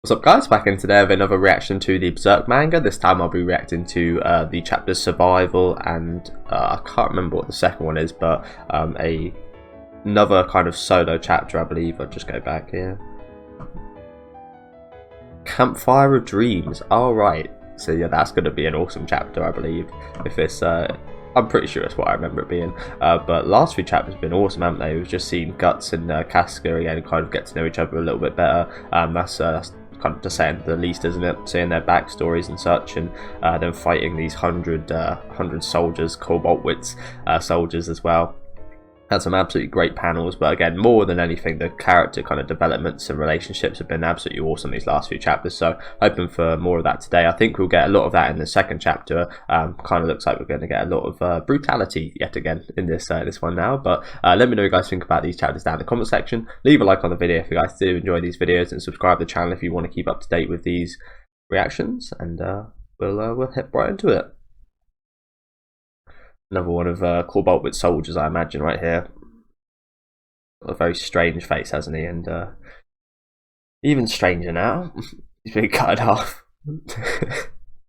What's up guys, back in today with another reaction to the Berserk manga. This time I'll be reacting to the chapters Survival and I can't remember what the second one is, but another kind of solo chapter I believe. I'll just go back here. Campfire of Dreams, alright. So yeah, that's going to be an awesome chapter I believe. If it's, I'm pretty sure it's what I remember it being. But last few chapters have been awesome, haven't they? We've just seen Guts and Casca again kind of get to know each other a little bit better. That's kind of to say the least, isn't it? Seeing their backstories and such, and them fighting these 100 soldiers, Koboldwitz soldiers as well. Had some absolutely great panels, but again, more than anything, the character kind of developments and relationships have been absolutely awesome these last few chapters. So hoping for more of that today. I think we'll get a lot of that in the second chapter. Kind of looks like we're going to get a lot of brutality yet again in this this one now. But let me know what you guys think about these chapters down in the comment section. Leave a like on the video if you guys do enjoy these videos, and subscribe to the channel if you want to keep up to date with these reactions. And we'll hit right into it. Another one of Koboldwitz soldiers, I imagine, right here. Got a very strange face, hasn't he? And even stranger now. He's been cut in half.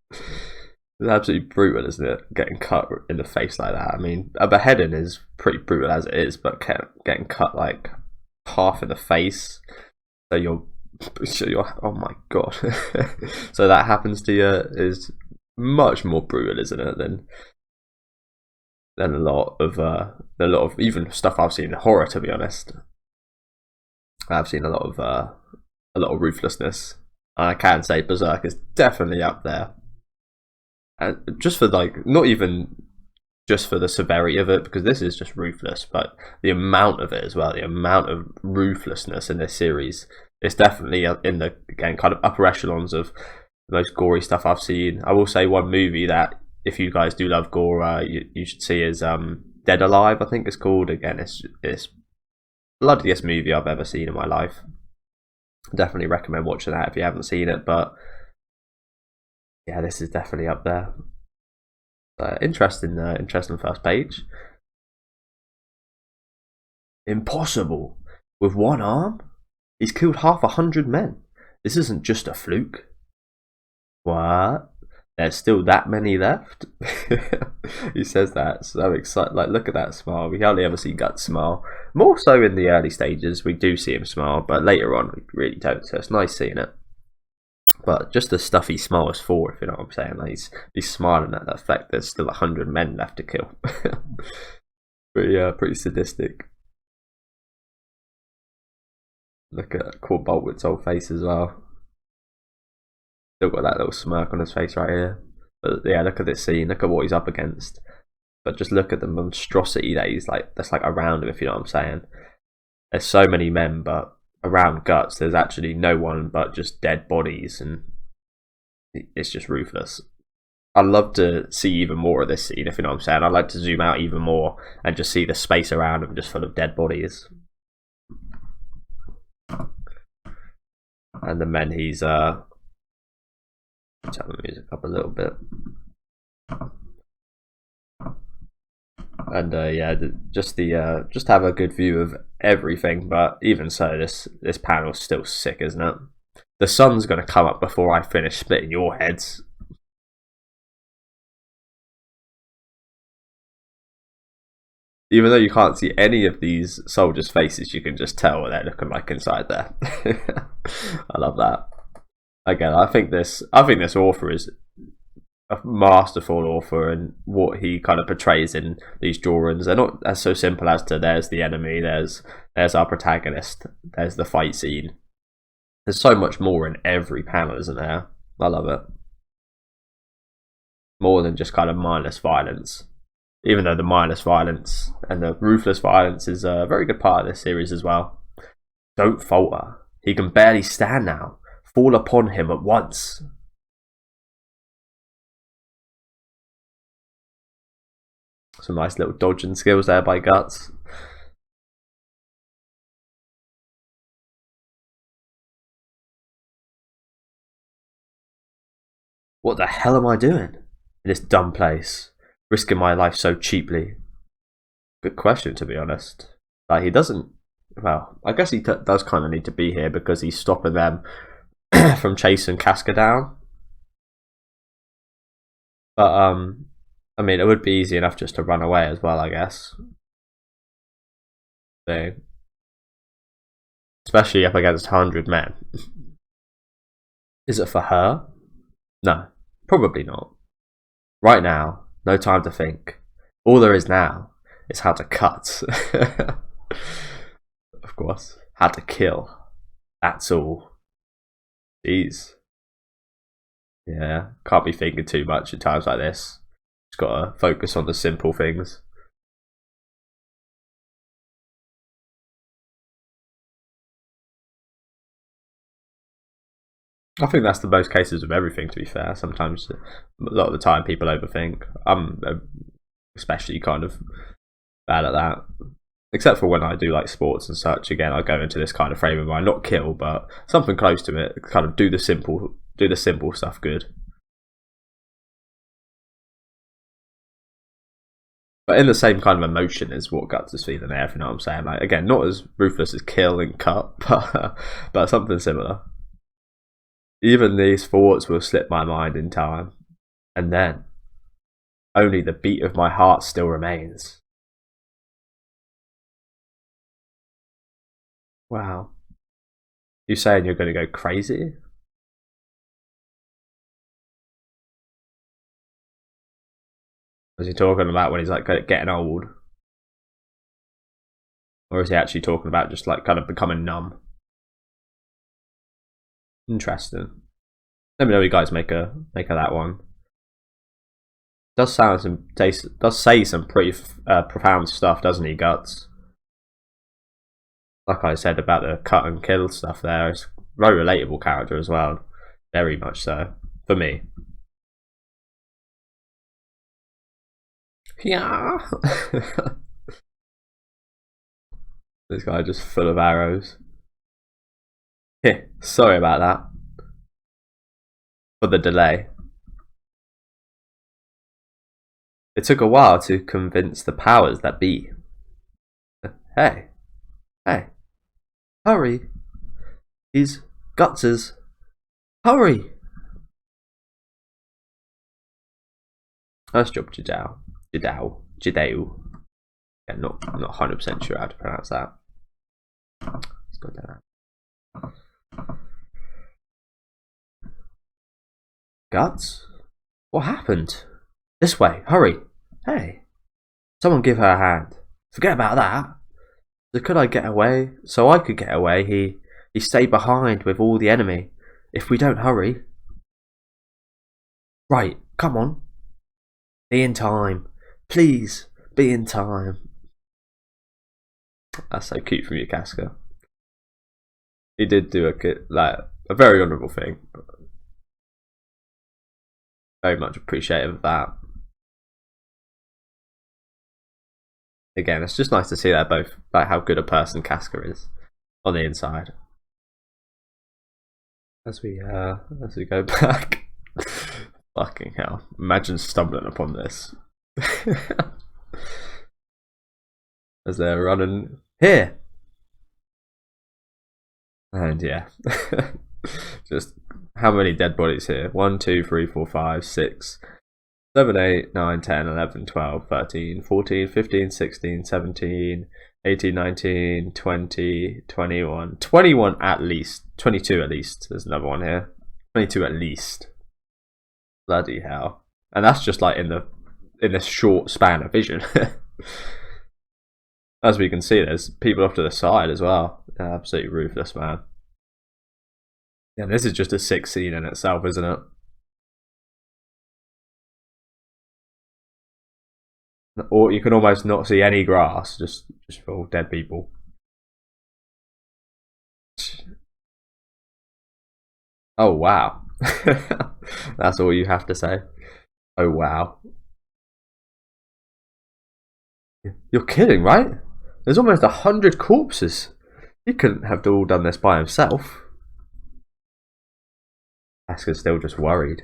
It's absolutely brutal, isn't it? Getting cut in the face like that. I mean, a beheading is pretty brutal as it is, but getting cut like half in the face, so you're oh my god. So that happens to you is much more brutal, isn't it, than a lot of even stuff I've seen in horror. To be honest, I've seen a lot of ruthlessness. I can say Berserk is definitely up there, and just for like, not even just for the severity of it, because this is just ruthless, but the amount of it as well, the amount of ruthlessness in this series is definitely in the, again, kind of upper echelons of the most gory stuff I've seen. I will say one movie that, if you guys do love gore, you should see is Dead Alive, I think it's called. Again, it's bloodiest movie I've ever seen in my life. Definitely recommend watching that if you haven't seen it. But yeah, this is definitely up there. Interesting first page. Impossible. With one arm, he's killed 100 men. This isn't just a fluke. What? There's still that many left. He says that, so excited. Like, look at that smile. We hardly ever see Guts smile. More so in the early stages, we do see him smile, but later on, we really don't. So it's nice seeing it. But just the stuff he smiles for, if you know what I'm saying. Like, he's smiling at the fact there's still 100 men left to kill. Pretty sadistic. Look at Koboldwitz's old face as well. Still got that little smirk on his face right here. But yeah, look at this scene. Look at what he's up against. But just look at the monstrosity that he's that's like around him, if you know what I'm saying. There's so many men, but around Guts, there's actually no one but just dead bodies, and it's just ruthless. I'd love to see even more of this scene, if you know what I'm saying. I'd like to zoom out even more and just see the space around him just full of dead bodies. And the men he's turn the music up a little bit, and yeah, just have a good view of everything. But even so, this panel's still sick, isn't it? The sun's gonna come up before I finish splitting your heads. Even though you can't see any of these soldiers' faces, you can just tell what they're looking like inside there. I love that. Again, I think this author is a masterful author, and what he kind of portrays in these drawings, they're not as so simple as to there's the enemy, there's our protagonist, there's the fight scene. There's so much more in every panel, isn't there? I love it. More than just kind of mindless violence. Even though the mindless violence and the ruthless violence is a very good part of this series as well. Don't falter. He can barely stand now. Fall upon him at once. Some nice little dodging skills there by Guts. What the hell am I doing in this dumb place? Risking my life so cheaply? Good question, to be honest. Like, he doesn't... Well, I guess he does kind of need to be here because he's stopping them from chasing Casca down. But I mean, it would be easy enough just to run away as well, I guess. So, especially up against 100 men. Is it for her? No, probably not. Right now, no time to think. All there is now is how to cut. Of course, how to kill. That's all. Jeez. Yeah, can't be thinking too much at times like this. Just gotta focus on the simple things. I think that's the most cases of everything, to be fair. Sometimes, a lot of the time, people overthink. I'm especially kind of bad at that. Except for when I do like sports and such. Again, I go into this kind of frame of mind, not kill, but something close to it. Kind of do the simple stuff good. But in the same kind of emotion as what Guts is feeling there, if you know what I'm saying. Like, again, not as ruthless as kill and cut, but something similar. Even these thoughts will slip my mind in time, and then only the beat of my heart still remains. Wow. You saying you're going to go crazy? Is he talking about when he's like getting old? Or is he actually talking about just like kind of becoming numb? Interesting. Let me know you guys make a that one. Does say some pretty profound stuff, doesn't he, Guts? Like I said about the cut and kill stuff there, it's a very relatable character as well. Very much so, for me. Yeah. This guy just full of arrows. Sorry about that. For the delay. It took a while to convince the powers that be. Hey. Hurry. These Gutses. Hurry. Nice job, Jidao. Yeah, not 100% sure how to pronounce that. Let's go down. Guts? What happened? This way, hurry. Hey. Someone give her a hand. Forget about that. So could I get away? So I could get away. He stayed behind with all the enemy. If we don't hurry. Right, come on. Be in time. Please, be in time. That's so cute from you, Casca. He did do a very honourable thing. Very much appreciative of that. Again, it's just nice to see that both, like how good a person Casca is on the inside. As we go back. Fucking hell. Imagine stumbling upon this. As they're running here. And yeah. Just how many dead bodies here? 1, 2, 3, 4, 5, 6, 7, 8, 9, 10, 11, 12, 13, 14, 15, 16, 17, 18, 19, 20, 21. 21 at least. 22 at least. There's another one here. 22 at least. Bloody hell. And that's just like in this short span of vision. As we can see, there's people off to the side as well. Absolutely ruthless, man. Yeah, this is just a sick scene in itself, isn't it? Or you can almost not see any grass, just full dead people. Oh wow. That's all you have to say. Oh wow. You're kidding, right? There's almost 100 corpses. He couldn't have all done this by himself. Casca's still just worried.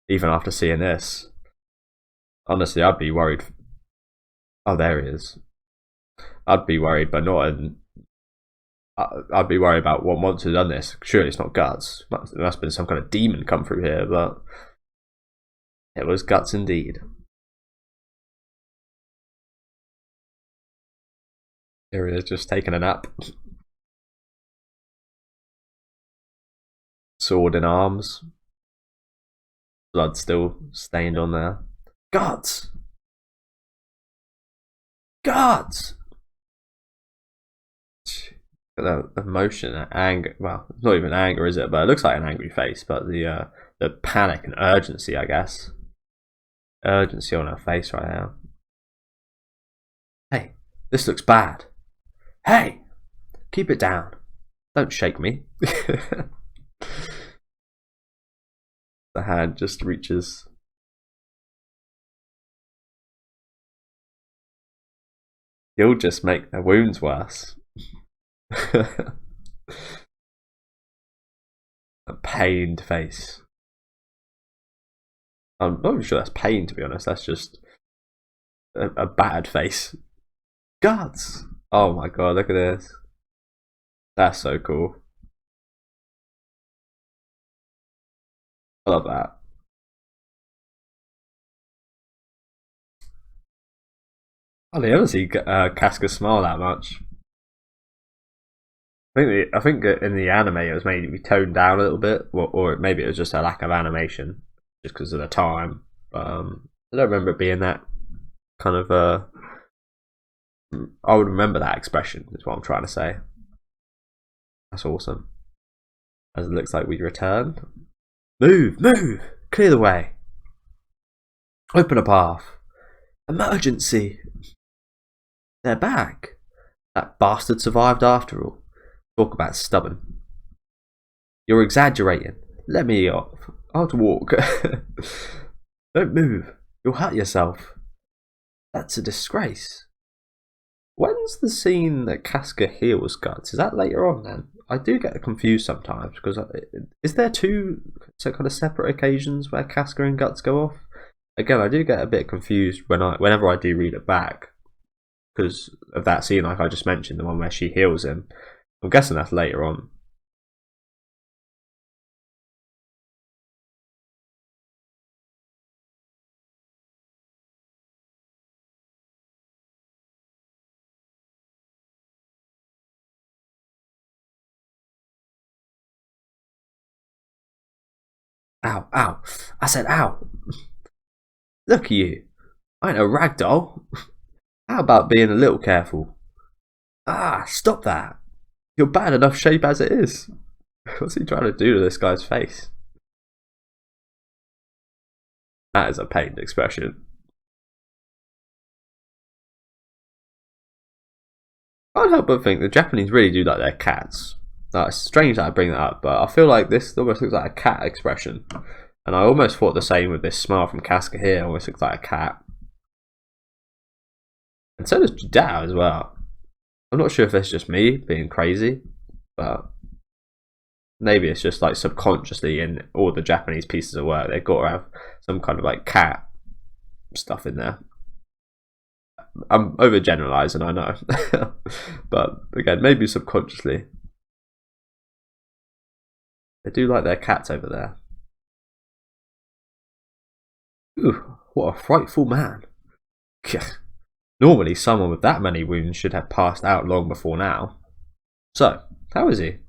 Even after seeing this. Honestly, I'd be worried. Oh, there he is. I'd be worried, but not I'd be worried about what monster done this. Surely it's not Guts. There must have been some kind of demon come through here, but it was Guts indeed. Here he is, just taking a nap. Sword in arms. Blood still stained on there. Guts! Guts! The emotion, anger. Well, it's not even anger, is it? But it looks like an angry face. But the panic and urgency, I guess. Urgency on her face right now. Hey, this looks bad. Hey, keep it down. Don't shake me. The hand just reaches. You'll just make their wounds worse. A pained face. I'm not even sure that's pain, to be honest. That's just a bad face. Guts! Oh my god, look at this. That's so cool. I love that. I never see Casca smile that much. I think in the anime it was maybe toned down a little bit, or maybe it was just a lack of animation, just because of the time. But I don't remember it being that kind of. I would remember that expression. Is what I'm trying to say. That's awesome. As it looks like we return. Move, move, clear the way. Open a path. Emergency. They're back. That bastard survived after all. Talk about stubborn. You're exaggerating. Let me off. I'll walk. Don't move. You'll hurt yourself. That's a disgrace. When's the scene that Casca heals Guts? Is that later on then? I do get confused sometimes because is there two kind of separate occasions where Casca and Guts go off? Again, I do get a bit confused whenever I do read it back because of that scene, like I just mentioned, the one where she heals him. I'm guessing that's later on. Ow, ow. I said ow. Look at you. I ain't a ragdoll. How about being a little careful? Ah, stop that. You're bad enough shape as it is. What's he trying to do to this guy's face? That is a pained expression. I can't help but think the Japanese really do like their cats. Now, it's strange that I bring that up, but I feel like this almost looks like a cat expression. And I almost thought the same with this smile from Casca here. It almost looks like a cat. And so does Jidao as well. I'm not sure if it's just me being crazy, but maybe it's just like subconsciously in all the Japanese pieces of work they've got to have some kind of like cat stuff in there. I'm overgeneralizing, I know. But again, maybe subconsciously. They do like their cats over there. Ooh, what a frightful man. Normally someone with that many wounds should have passed out long before now. So, how is he?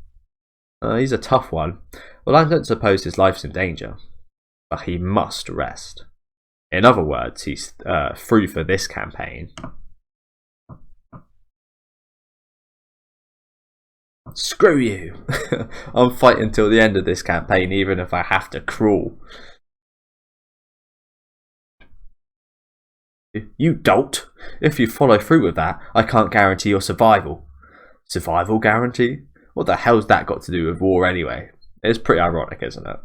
He's a tough one. Well, I don't suppose his life's in danger. But he must rest. In other words, he's through for this campaign. Screw you! I'm fighting till the end of this campaign, even if I have to crawl. You dolt! If you follow through with that, I can't guarantee your survival. Survival guarantee? What the hell's that got to do with war anyway? It's pretty ironic, isn't it?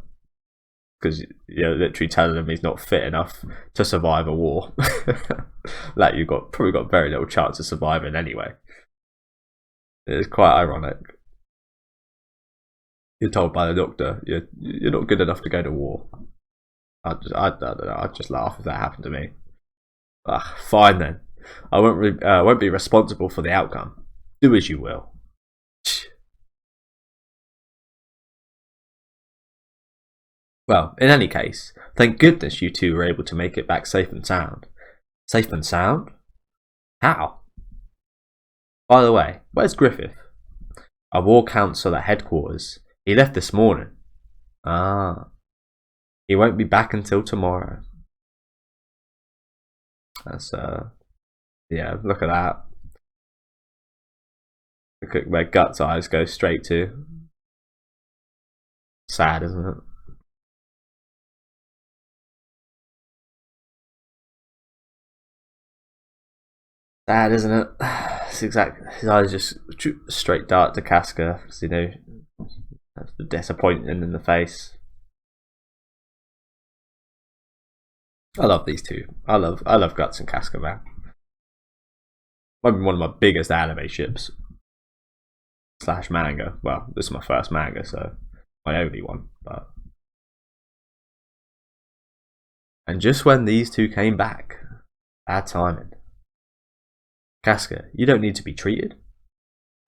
Because you're literally telling him he's not fit enough to survive a war. That you've probably got very little chance of surviving anyway. It's quite ironic. You're told by the doctor you're not good enough to go to war. I don't know. I'd just laugh if that happened to me. Fine then. I won't be responsible for the outcome. Do as you will. Well, in any case, thank goodness you two were able to make it back safe and sound. Safe and sound? How? By the way, where's Griffith? Our war council at headquarters. He left this morning. Ah. He won't be back until tomorrow. That's, yeah, look at that. Look at where Guts' eyes go straight to. Sad, isn't it? Sad, isn't it? It's exactly. His eyes just straight dart to Casca. You know, that's the disappointment in the face. I love these two. I love Guts and Casca, man. Might be one of my biggest anime ships / manga. Well, this is my first manga, so my only one. But and just when these two came back, bad timing. Casca, you don't need to be treated.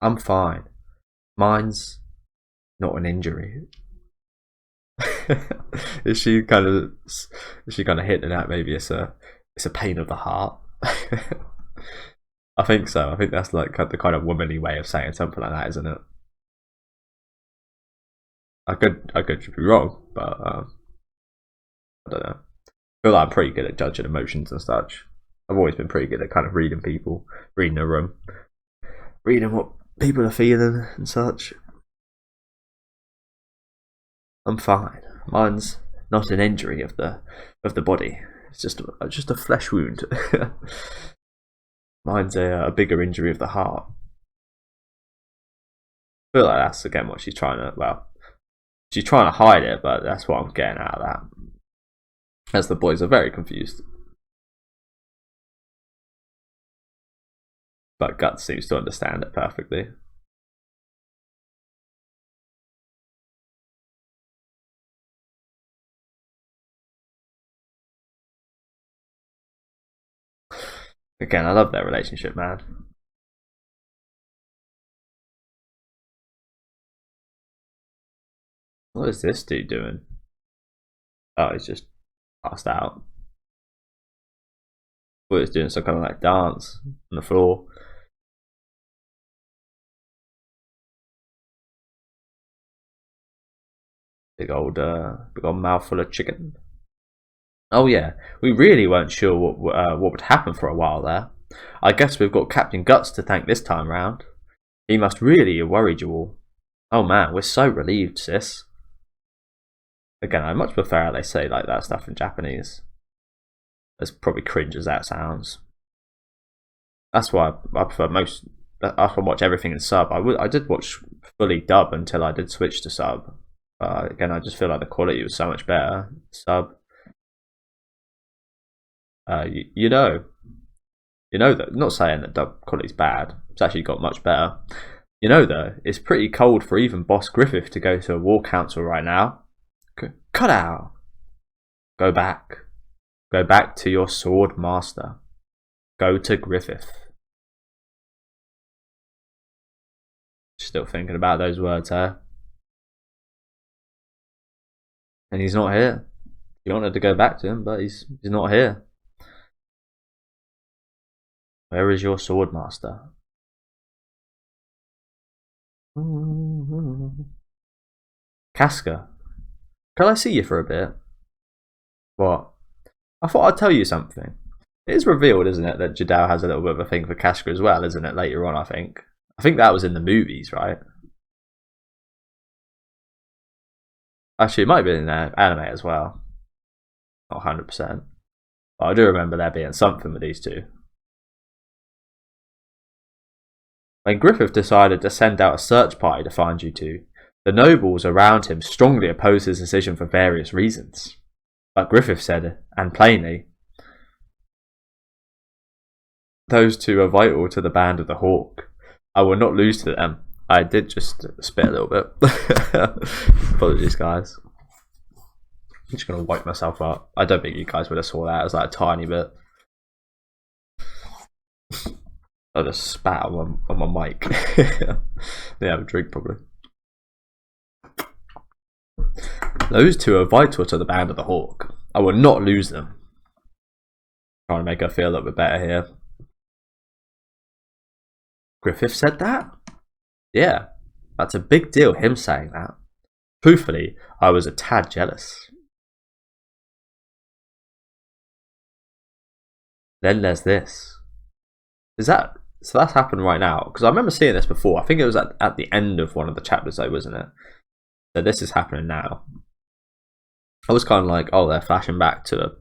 I'm fine. Mine's not an injury. Is she kind of hinting at maybe it's a pain of the heart? I think so. I think that's like the kind of womanly way of saying something like that, isn't it? I could be wrong, but I don't know. I feel like I'm pretty good at judging emotions and such. I've always been pretty good at kind of reading people, reading a room, reading what people are feeling and such. I'm fine. Mine's not an injury of the body. It's just a flesh wound. Mine's a bigger injury of the heart. I feel like that's again what she's trying to. Well, she's trying to hide it, but that's what I'm getting out of that. As the boys are very confused. But Guts seems to understand it perfectly. Again, I love their relationship, man. What is this dude doing? Oh, he's just passed out. But he's doing some kind of like dance on the floor. Big old mouthful of chicken. Oh yeah, we really weren't sure what would happen for a while there. I guess we've got Captain Guts to thank this time round. He must really have worried you all. Oh man, we're so relieved, sis. Again, I much prefer how they say like that stuff in Japanese. As probably cringe as that sounds. That's why I prefer most. I can watch everything in sub. I did watch fully dub until I did switch to sub. Again, I just feel like the quality was so much better. Sub. You know that. Not saying that dub quality's bad. It's actually got much better. You know though, it's pretty cold for even Boss Griffith to go to a war council right now. Cut out. Go back. Go back to your sword master. Go to Griffith. Still thinking about those words, huh? And he's not here. You wanted to go back to him, but he's not here. Where is your sword master? Casca, can I see you for a bit? What? I thought I'd tell you something. It is revealed, isn't it, that Jadao has a little bit of a thing for Casca as well, isn't it, later on, I think. I think that was in the movies, right? Actually, it might be in the anime as well. Not 100%. But I do remember there being something with these two. When Griffith decided to send out a search party to find you two, the nobles around him strongly opposed his decision for various reasons. But Griffith said, and plainly, those two are vital to the band of the Hawk. I will not lose to them. I did just spit a little bit. Apologies, guys. I'm just going to wipe myself up. I don't think you guys would have saw that. It was like a tiny bit. I just spat on my mic. Yeah, have a drink probably. Those two are vital to the Band of the Hawk. I will not lose them. Trying to make her feel a little bit better here. Griffith said that? Yeah, that's a big deal, him saying that. Truthfully, I was a tad jealous. Then there's this. Is that... So that's happened right now? Because I remember seeing this before. I think it was at the end of one of the chapters though, wasn't it? So this is happening now. I was kind of like, oh, they're flashing back to a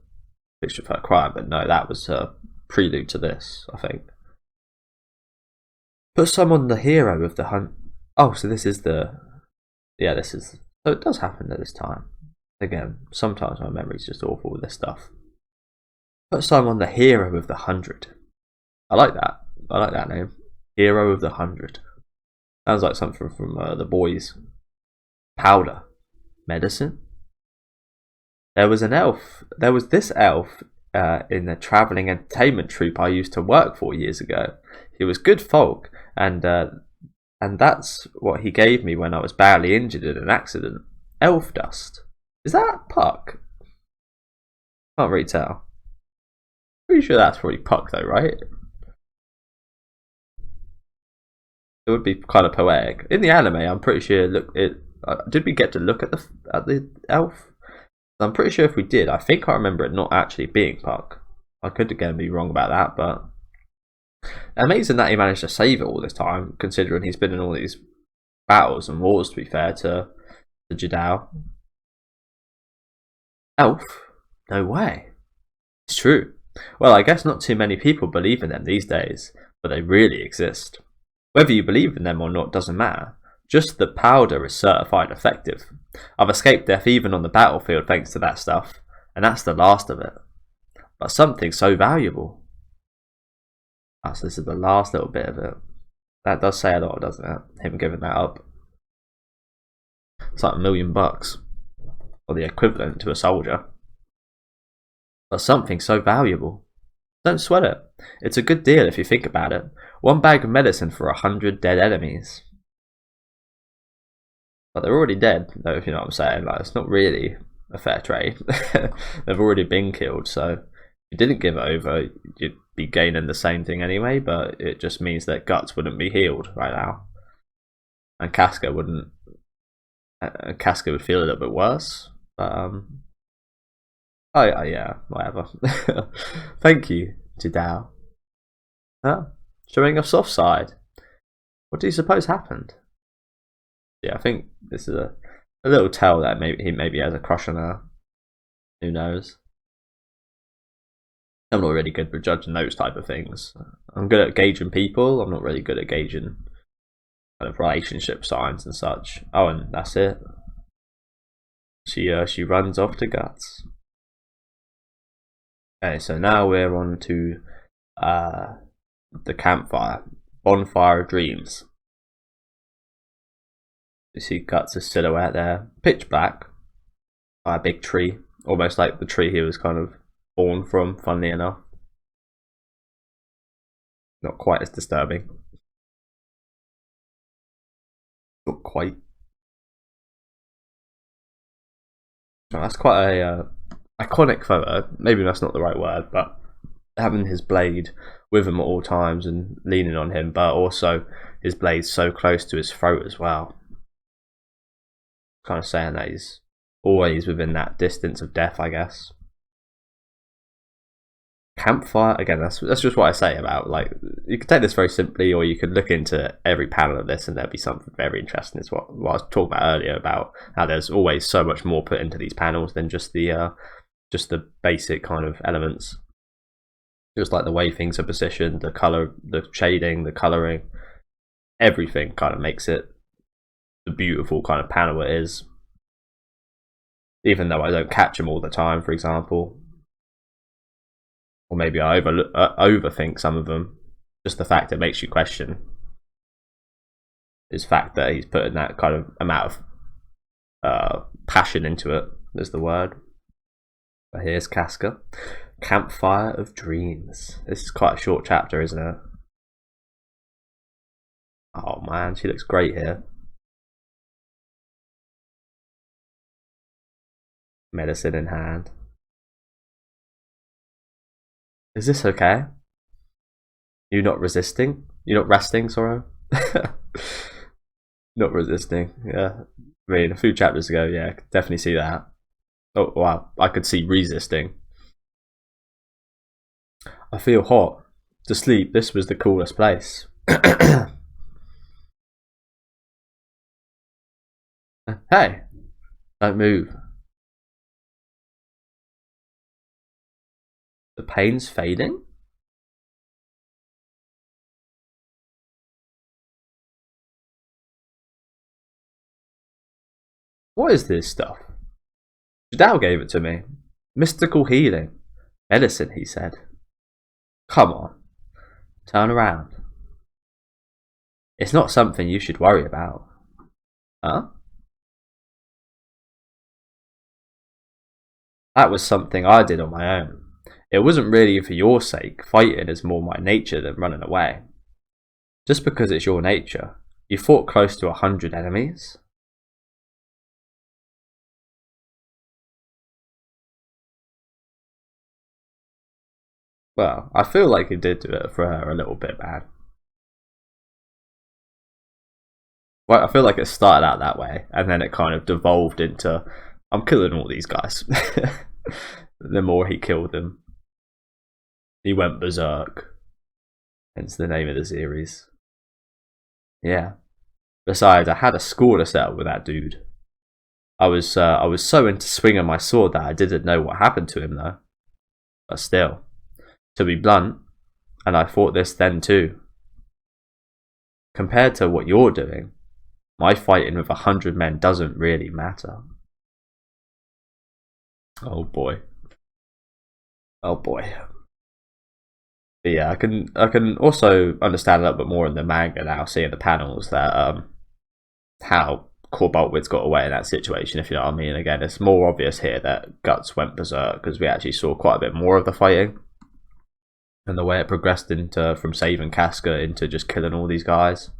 picture of her crying, but no, that was a prelude to this, I think. Put someone the hero of the hunt. Oh, so this is the... Yeah, this is... So it does happen at this time. Again, sometimes my memory's just awful with this stuff. Put someone the hero of the 100. I like that. I like that name. Hero of the 100. Sounds like something from The Boys. Powder. Medicine. There was an elf. There was this elf in the travelling entertainment troupe I used to work for years ago. He was good folk, and that's what he gave me when I was badly injured in an accident. Elf dust. Is that Puck? Can't really tell. Pretty sure that's probably Puck though, right? It would be kind of poetic. In the anime, I'm pretty sure. Look, did we get to look at the elf? I'm pretty sure if we did, I think I remember it not actually being Puck. I could again be wrong about that, but amazing that he managed to save it all this time, considering he's been in all these battles and wars. To be fair to Jidao. Elf? No way. It's true. Well, I guess not too many people believe in them these days, but they really exist. Whether you believe in them or not doesn't matter. Just the powder is certified effective. I've escaped death even on the battlefield thanks to that stuff, and that's the last of it. But something so valuable. Oh, so this is the last little bit of it. That does say a lot, doesn't it? Him giving that up. It's like $1 million, or the equivalent to a soldier. But something so valuable. Don't sweat it. It's a good deal if you think about it. 1 bag of medicine for 100 dead enemies. But they're already dead, though, if you know what I'm saying. Like, it's not really a fair trade. They've already been killed, so if you didn't give it over, you'd be gaining the same thing anyway, but it just means that Guts wouldn't be healed right now. And Casca wouldn't... Casca would feel a little bit worse, but oh yeah, whatever. Thank you, Jidao. Huh? Showing a soft side. What do you suppose happened? Yeah, I think this is a little tell that maybe he has a crush on her. Who knows? I'm not really good with judging those type of things. I'm good at gauging people. I'm not really good at gauging kind of relationship signs and such. Oh, and that's it. She runs off to Guts. Okay, so now we're on to the campfire. Bonfire of Dreams. You see Guts' silhouette there. Pitch black. By a big tree. Almost like the tree he was kind of born from, funnily enough. Not quite as disturbing. Not quite. Oh, that's quite a iconic photo. Maybe that's not the right word, but having his blade with him at all times and leaning on him, but also his blade so close to his throat as well. Kind of saying that he's always within that distance of death, I guess. Campfire, again, that's just what I say about, like, you could take this very simply, or you could look into every panel of this and there'd be something very interesting. It's what I was talking about earlier, about how there's always so much more put into these panels than just the basic kind of elements. Just like the way things are positioned, the color, the shading, the coloring, everything kind of makes it the beautiful kind of panel it is. Even though I don't catch them all the time, for example. Or maybe I overthink some of them. Just the fact it makes you question is the fact that he's putting that kind of amount of passion into it, is the word. But here's Casca. Campfire of Dreams. This is quite a short chapter, isn't it? Oh man, she looks great here. Medicine in hand. Is this okay? You not resisting? You're not resting, sorry? Not resisting, yeah. I mean, a few chapters ago, yeah, I could definitely see that. Oh, wow, I could see resisting. I feel hot. To sleep, this was the coolest place. Hey, don't move. The pain's fading? What is this stuff? Jadal gave it to me. Mystical healing. Medicine, he said. Come on. Turn around. It's not something you should worry about. Huh? That was something I did on my own. It wasn't really for your sake. Fighting is more my nature than running away. Just because it's your nature. You fought close to 100 enemies? Well, I feel like he did do it for her a little bit, man. Well, I feel like it started out that way, and then it kind of devolved into, I'm killing all these guys. The more he killed them, he went berserk. Hence the name of the series. Yeah. Besides, I had a score to settle with that dude. I was so into swinging my sword that I didn't know what happened to him though. But still, to be blunt, and I thought this then too. Compared to what you're doing, my fighting with 100 men doesn't really matter. Oh boy. Oh boy. But yeah, I can also understand a little bit more in the manga now, seeing the panels that how Corboltwitz got away in that situation, if you know what I mean. Again, it's more obvious here that Guts went berserk because we actually saw quite a bit more of the fighting and the way it progressed into from saving Casca into just killing all these guys.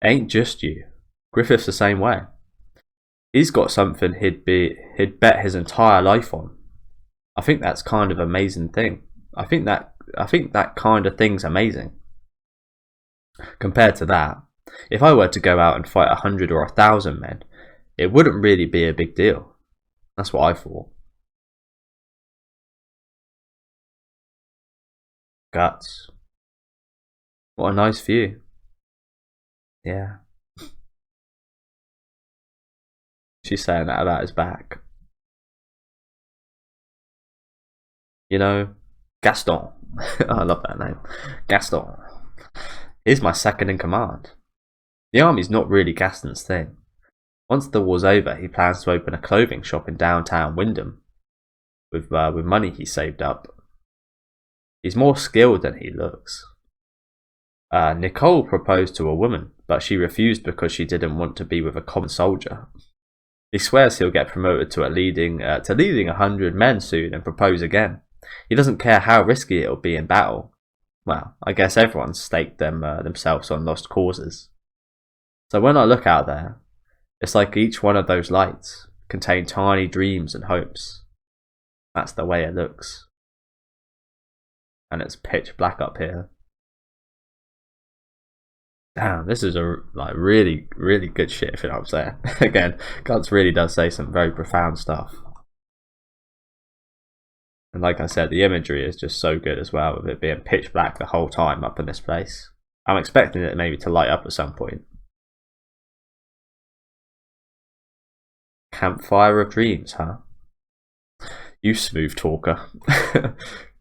Ain't just you. Griffith's the same way. He's got something he'd bet his entire life on. I think that's kind of an amazing thing. I think that kind of thing's amazing. Compared to that, if I were to go out and fight 100 or 1,000 men, it wouldn't really be a big deal. That's what I thought. Guts. What a nice view. Yeah. She's saying that about his back. You know, Gaston. I love that name. Gaston. He's my second in command. The army's not really Gaston's thing. Once the war's over, he plans to open a clothing shop in downtown Wyndham with money he saved up. He's more skilled than he looks. Nicole proposed to a woman, but she refused because she didn't want to be with a common soldier. He swears he'll get promoted to leading 100 men soon and propose again. He doesn't care how risky it'll be in battle. Well, I guess everyone's staked themselves on lost causes. So when I look out there, it's like each one of those lights contain tiny dreams and hopes. That's the way it looks. And it's pitch black up here. Damn, this is a really, really good shit, if you know what I'm saying. Again, Guts really does say some very profound stuff. And like I said, the imagery is just so good as well, with it being pitch black the whole time up in this place. I'm expecting it maybe to light up at some point. Campfire of dreams, huh? You smooth talker.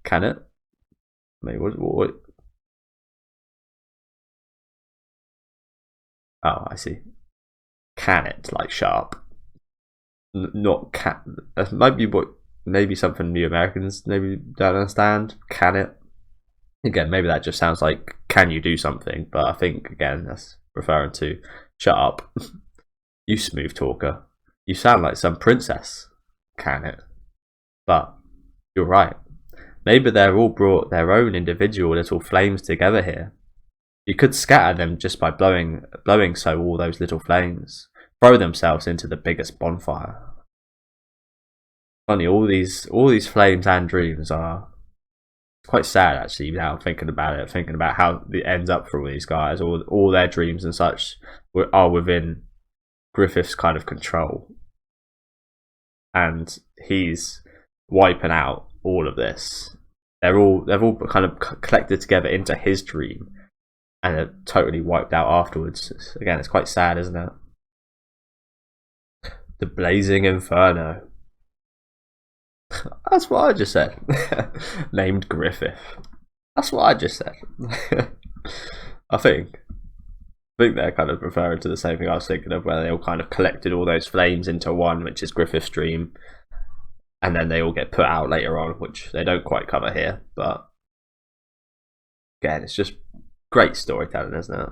Can it? Maybe what? Oh, I see. Can it, like sharp? Not can. That might be what maybe something new Americans maybe don't understand. Can it? Again, maybe that just sounds like can you do something, but I think again that's referring to shut up. You smooth talker. You sound like some princess. Can it? But you're right. Maybe they're all brought their own individual little flames together here. You could scatter them just by blowing so all those little flames throw themselves into the biggest bonfire. Funny, all these flames and dreams are quite sad actually. Now thinking about it, thinking about how it ends up for all these guys, all their dreams and such are within Griffith's kind of control, and he's wiping out all of this. They've all kind of collected together into his dream, and are totally wiped out afterwards. Again, it's quite sad, isn't it? The blazing inferno. That's what I just said. Named Griffith. That's what I just said. I think they're kind of referring to the same thing I was thinking of, where they all kind of collected all those flames into one, which is Griffith's dream, and then they all get put out later on, which they don't quite cover here. But again, it's just great storytelling, isn't it?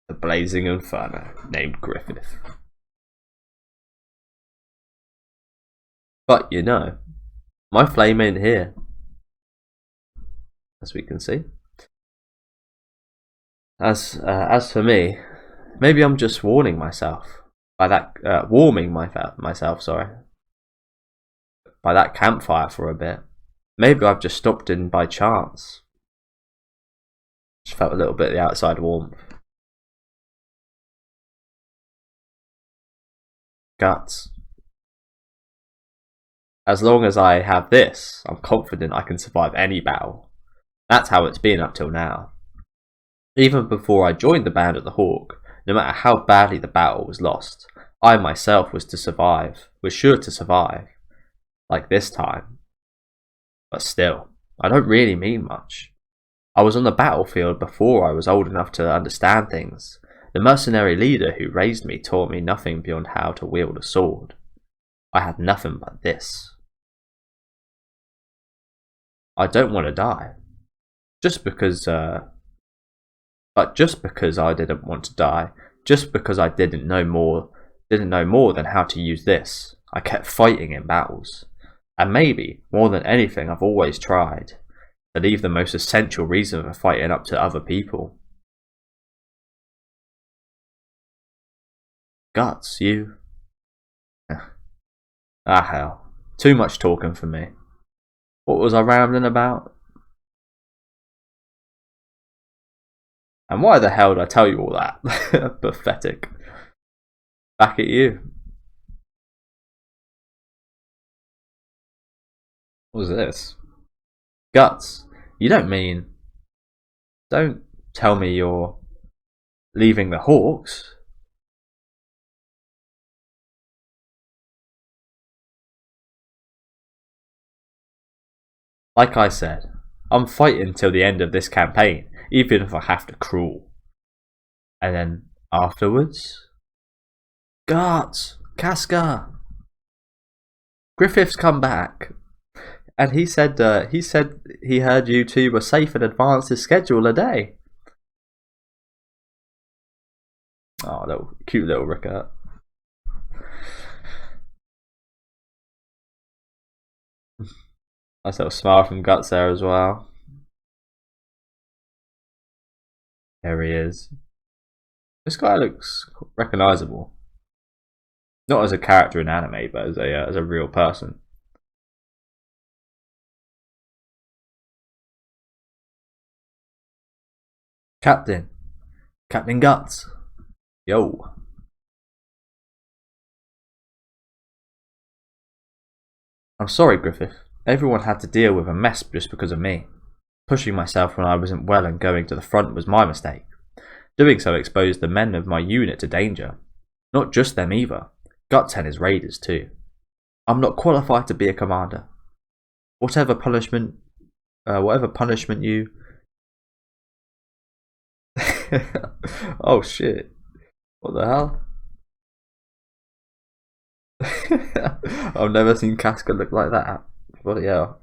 The blazing inferno, named Griffith. But you know, my flame ain't here, as we can see. As for me, maybe I'm just warning myself by that, warming myself. Sorry, by that campfire for a bit. Maybe I've just stopped in by chance. Just felt a little bit of the outside warmth. Guts. As long as I have this, I'm confident I can survive any battle. That's how it's been up till now. Even before I joined the band at the Hawk, no matter how badly the battle was lost, I myself was sure to survive. Like this time. But still, I don't really mean much. I was on the battlefield before I was old enough to understand things. The mercenary leader who raised me taught me nothing beyond how to wield a sword. I had nothing but this. I don't want to die. Just because I didn't want to die, just because I didn't know more than how to use this, I kept fighting in battles. And maybe, more than anything, I've always tried to leave the most essential reason for fighting up to other people. Guts, you... Ah hell, too much talking for me. What was I rambling about? And why the hell did I tell you all that? Pathetic. Back at you. What was this? Guts, you don't mean... Don't tell me you're leaving the Hawks? Like I said, I'm fighting till the end of this campaign, even if I have to crawl. And then afterwards? Guts! Casca! Griffith's come back. And he said he heard you two were safe and advanced his schedule a day. Oh, cute little Rickert. Nice little smile from Guts there as well. There he is. This guy looks recognisable. Not as a character in anime, but as a real person. Captain Guts. Yo. I'm sorry, Griffith. Everyone had to deal with a mess just because of me. Pushing myself when I wasn't well and going to the front was my mistake. Doing so exposed the men of my unit to danger. Not just them either. Guts and his raiders too. I'm not qualified to be a commander. Whatever punishment you... Oh shit. What the hell? I've never seen Casca look like that. But yeah.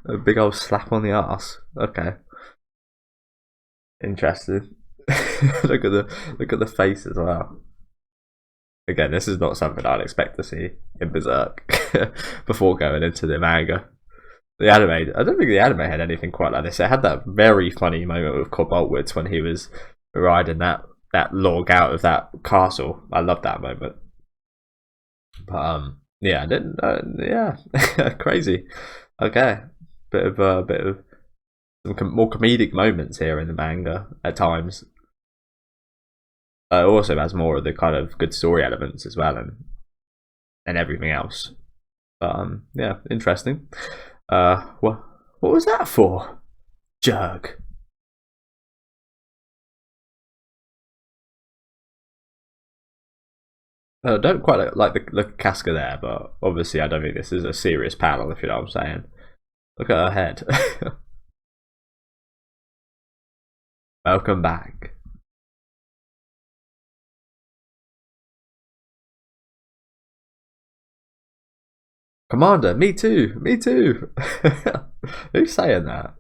A big old slap on the arse. Okay. Interesting. Look at the face as well. Again, this is not something I'd expect to see in Berserk before going into the manga. The anime, I don't think the anime had anything quite like this. It had that very funny moment with Cobaltwoods when he was riding that log out of that castle. I love that moment. But yeah, I didn't. Yeah, crazy. Okay, bit of some more comedic moments here in the manga at times. It also has more of the kind of good story elements as well, and everything else. Yeah, interesting. What was that for? Jerk. Don't quite like the Casca there, but obviously I don't think this is a serious panel, if you know what I'm saying. Look at her head. Welcome back. Commander, me too, me too. Who's saying that?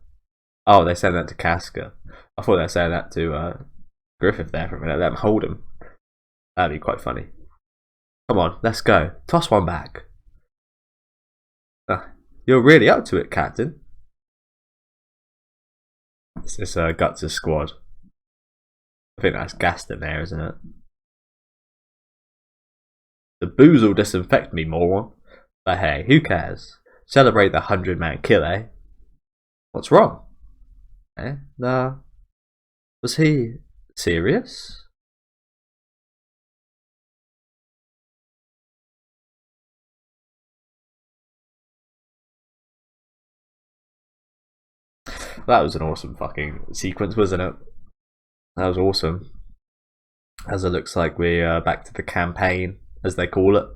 Oh, they're saying that to Casca. I thought they were saying that to Griffith there for a minute. Let them hold him. That'd be quite funny. Come on, let's go. Toss one back. You're really up to it, Captain. It's this Guts' squad. I think that's Gaston there, isn't it? The booze will disinfect me, moron. But hey, who cares? Celebrate the 100-man kill, eh? What's wrong? Eh? Was he serious? That was an awesome fucking sequence, wasn't it? That was awesome. As it looks like we're back to the campaign, as they call it.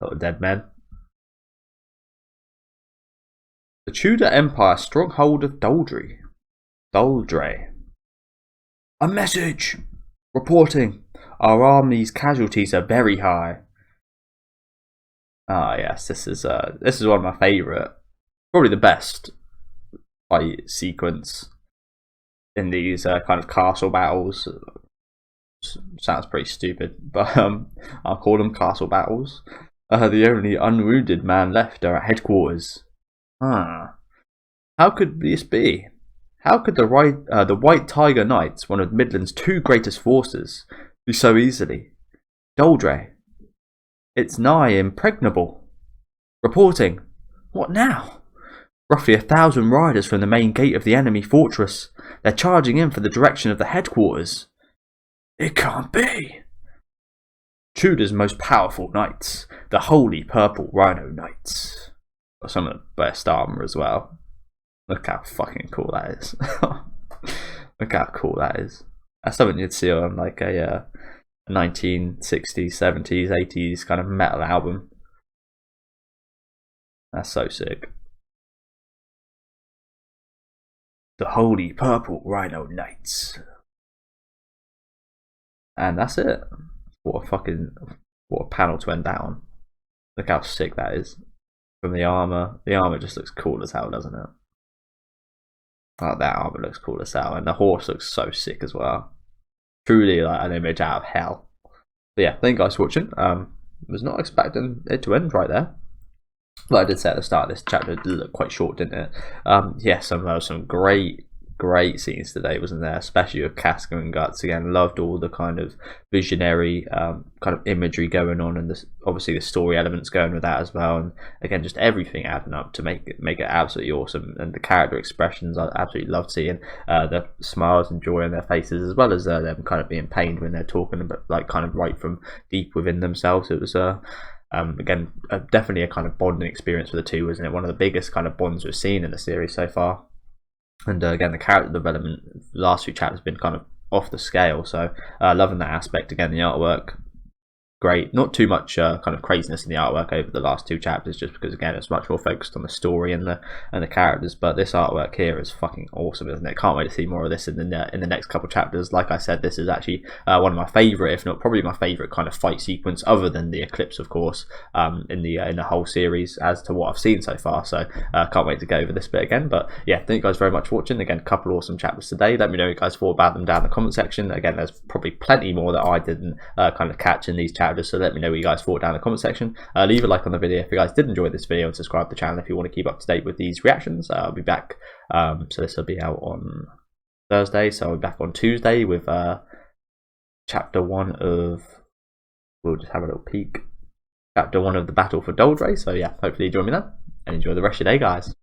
Little dead men. The Tudor Empire stronghold of Doldre. A message! Reporting. Our army's casualties are very high. Ah, yes, this is one of my favourite, probably the best fight sequence in these kind of castle battles. Sounds pretty stupid, but I'll call them castle battles. The only unwounded man left are at headquarters. How could this be? How could the White Tiger Knights, one of Midland's two greatest forces, do so easily? Doldre. It's nigh impregnable. Reporting. What now? Roughly 1,000 riders from the main gate of the enemy fortress. They're charging in for the direction of the headquarters. It can't be. Tudor's most powerful knights, the Holy Purple Rhino Knights. Got some of the best armor as well. Look how fucking cool that is. Look how cool that is. That's something you'd see on like a 1960s, 70s, 80s kind of metal album. That's so sick. The Holy Purple Rhino Knights. And that's it. What a panel to end down. Look how sick that is. From the armor. The armor just looks cool as hell, doesn't it? Like that armor looks cool as hell. And the horse looks so sick as well. Truly like an image out of hell. But yeah, thank you guys for watching. Was not expecting it to end right there. Like I did say at the start, this chapter did look quite short, didn't it? Yeah, some great scenes today, wasn't there? Especially with Casca and Guts. Again, loved all the kind of visionary kind of imagery going on, and obviously the story elements going with that as well. And again, just everything adding up to make it absolutely awesome. And the character expressions, I absolutely loved seeing the smiles and joy on their faces, as well as them kind of being pained when they're talking about, like, kind of right from deep within themselves. It was again definitely a kind of bonding experience for the two, wasn't it? One of the biggest kind of bonds we've seen in the series so far. And again, the character development the last few chapters have been kind of off the scale, so loving that aspect. Again, the artwork, great. Not too much kind of craziness in the artwork over the last two chapters, just because again it's much more focused on the story and the characters. But this artwork here is fucking awesome, isn't it? Can't wait to see more of this in the next couple chapters. Like I said, this is actually one of my favourite, if not probably my favourite kind of fight sequence, other than the Eclipse, of course, in the whole series as to what I've seen so far. So can't wait to go over this bit again. But yeah, thank you guys very much for watching. Again, a couple of awesome chapters today. Let me know what you guys thought about them down in the comment section. Again, there's probably plenty more that I didn't kind of catch in these chapters characters, so let me know what you guys thought down in the comment section. Leave a like on the video if you guys did enjoy this video, and subscribe to the channel if you want to keep up to date with these reactions. I'll be back, so this will be out on Thursday, so I'll be back on Tuesday with chapter 1 of, we'll just have a little peek, chapter 1 of the Battle for Doldre. So yeah, hopefully you join me then, and enjoy the rest of your day, guys.